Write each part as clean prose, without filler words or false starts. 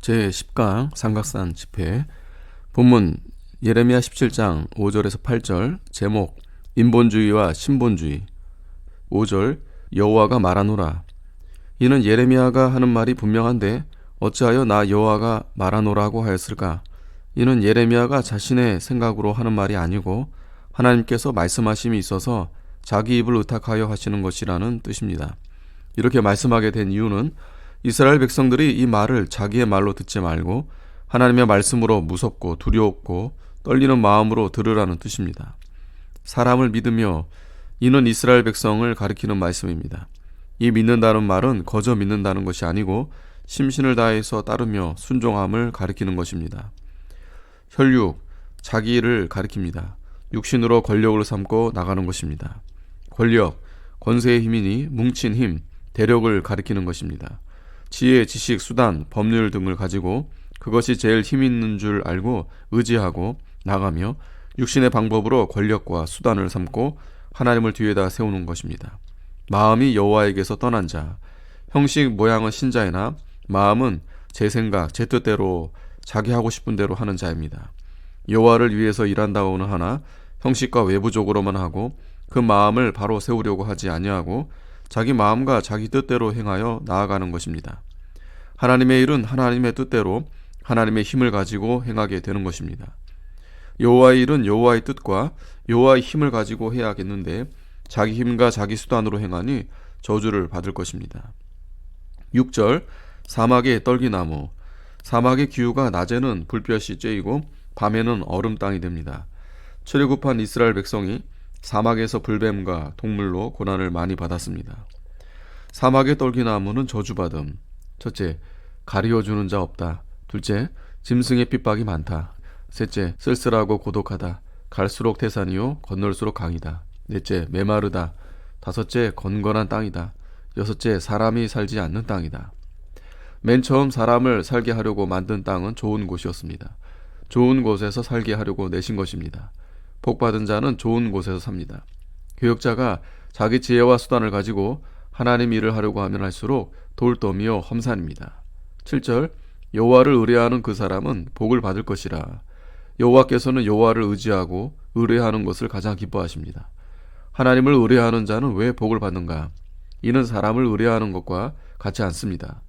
제10강 삼각산 집회. 본문 예레미야 17장 5절에서 8절. 제목 인본주의와 신본주의. 5절 여호와가 말하노라. 이는 예레미야가 하는 말이 분명한데 어찌하여 나 여호와가 말하노라고 하였을까? 이는 예레미야가 자신의 생각으로 하는 말이 아니고 하나님께서 말씀하심이 있어서 자기 입을 의탁하여 하시는 것이라는 뜻입니다. 이렇게 말씀하게 된 이유는 이스라엘 백성들이 이 말을 자기의 말로 듣지 말고 하나님의 말씀으로 무섭고 두렵고 떨리는 마음으로 들으라는 뜻입니다. 사람을 믿으며, 이는 이스라엘 백성을 가리키는 말씀입니다. 이 믿는다는 말은 거저 믿는다는 것이 아니고 심신을 다해서 따르며 순종함을 가리키는 것입니다. 혈육, 자기 일을 가리킵니다. 육신으로 권력을 삼고 나가는 것입니다. 권력, 권세의 힘이니 뭉친 힘, 대력을 가리키는 것입니다. 지혜, 지식, 수단, 법률 등을 가지고 그것이 제일 힘 있는 줄 알고 의지하고 나가며 육신의 방법으로 권력과 수단을 삼고 하나님을 뒤에다 세우는 것입니다. 마음이 여호와에게서 떠난 자, 형식 모양은 신자이나 마음은 제 생각, 제 뜻대로 자기 하고 싶은 대로 하는 자입니다. 여호와를 위해서 일한다고는 하나 형식과 외부적으로만 하고 그 마음을 바로 세우려고 하지 아니하고 자기 마음과 자기 뜻대로 행하여 나아가는 것입니다. 하나님의 일은 하나님의 뜻대로 하나님의 힘을 가지고 행하게 되는 것입니다. 여호와의 일은 여호와의 뜻과 여호와의 힘을 가지고 해야겠는데 자기 힘과 자기 수단으로 행하니 저주를 받을 것입니다. 6절 사막의 떨기나무. 사막의 기후가 낮에는 불볕이 쬐이고 밤에는 얼음 땅이 됩니다. 출애굽한 이스라엘 백성이 사막에서 불뱀과 동물로 고난을 많이 받았습니다. 사막의 떨기나무는 저주받음. 첫째, 가리워주는 자 없다. 둘째, 짐승의 핍박이 많다. 셋째, 쓸쓸하고 고독하다. 갈수록 태산이요 건널수록 강이다. 넷째, 메마르다. 다섯째, 건건한 땅이다. 여섯째, 사람이 살지 않는 땅이다. 맨 처음 사람을 살게 하려고 만든 땅은 좋은 곳이었습니다. 좋은 곳에서 살게 하려고 내신 것입니다. 복받은 자는 좋은 곳에서 삽니다. 교역자가 자기 지혜와 수단을 가지고 하나님 일을 하려고 하면 할수록 돌더미요 험산입니다. 7절 여호와를 의뢰하는 그 사람은 복을 받을 것이라. 여호와께서는 여호와를 의지하고 의뢰하는 것을 가장 기뻐하십니다. 하나님을 의뢰하는 자는 왜 복을 받는가? 이는 사람을 의뢰하는 것과 같지 않습니다.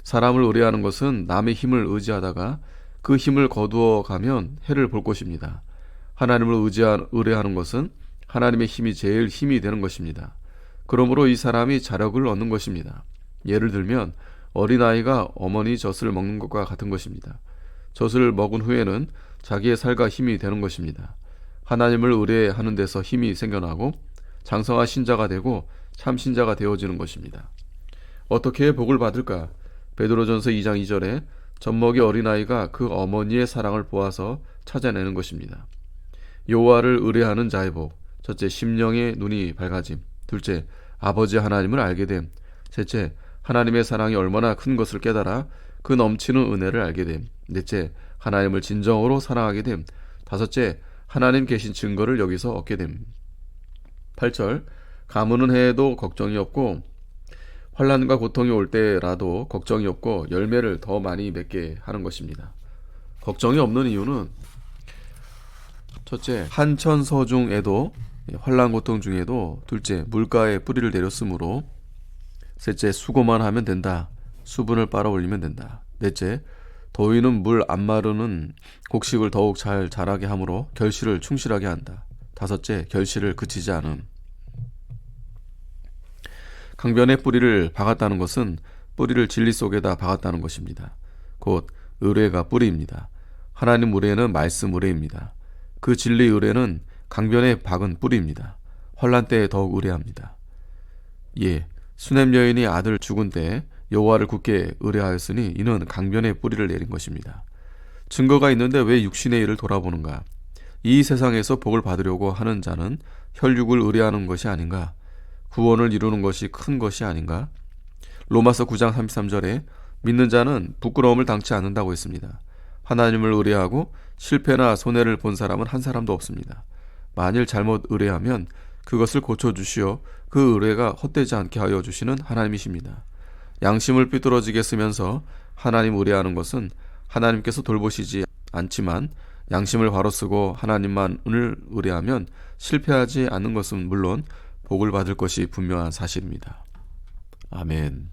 사람을 의뢰하는 것은 남의 힘을 의지하다가 그 힘을 거두어 가면 해를 볼 것입니다. 하나님을 의뢰하는 것은 하나님의 힘이 제일 힘이 되는 것입니다. 그러므로 이 사람이 자력을 얻는 것입니다. 예를 들면 어린아이가 어머니 젖을 먹는 것과 같은 것입니다. 젖을 먹은 후에는 자기의 살과 힘이 되는 것입니다. 하나님을 의뢰하는 데서 힘이 생겨나고 장성한 신자가 되고 참 신자가 되어지는 것입니다. 어떻게 복을 받을까? 베드로전서 2장 2절에 젖먹이 어린아이가 그 어머니의 사랑을 보아서 찾아내는 것입니다. 여호와를 의뢰하는 자의 복. 첫째, 심령의 눈이 밝아짐. 둘째, 아버지 하나님을 알게 됨. 셋째, 하나님의 사랑이 얼마나 큰 것을 깨달아 그 넘치는 은혜를 알게 됨. 넷째, 하나님을 진정으로 사랑하게 됨. 다섯째, 하나님 계신 증거를 여기서 얻게 됨. 8절 가무는 해에도 걱정이 없고 환난과 고통이 올 때라도 걱정이 없고 열매를 더 많이 맺게 하는 것입니다. 걱정이 없는 이유는 첫째, 한천서중에도 환난 고통 중에도 둘째, 물가에 뿌리를 내렸으므로 셋째, 수고만 하면 된다. 수분을 빨아 올리면 된다. 넷째, 더위는 물 안 마르는 곡식을 더욱 잘 자라게 하므로 결실을 충실하게 한다. 다섯째, 결실을 그치지 않음. 강변에 뿌리를 박았다는 것은 뿌리를 진리 속에다 박았다는 것입니다. 곧 의뢰가 뿌리입니다. 하나님 의뢰는 말씀 의뢰입니다. 그 진리 의뢰는 강변에 박은 뿌리입니다. 환난 때에 더욱 의뢰합니다. 예, 수넴 여인이 아들 죽은 때 여호와를 굳게 의뢰하였으니 이는 강변에 뿌리를 내린 것입니다. 증거가 있는데 왜 육신의 일을 돌아보는가? 이 세상에서 복을 받으려고 하는 자는 혈육을 의뢰하는 것이 아닌가? 구원을 이루는 것이 큰 것이 아닌가? 로마서 9장 33절에 믿는 자는 부끄러움을 당치 않는다고 했습니다. 하나님을 의뢰하고 실패나 손해를 본 사람은 한 사람도 없습니다. 만일 잘못 의뢰하면 그것을 고쳐주시어 그 의뢰가 헛되지 않게 하여 주시는 하나님이십니다. 양심을 삐뚤어지게 쓰면서 하나님 의뢰하는 것은 하나님께서 돌보시지 않지만 양심을 바로 쓰고 하나님만을 의뢰하면 실패하지 않는 것은 물론 복을 받을 것이 분명한 사실입니다. 아멘.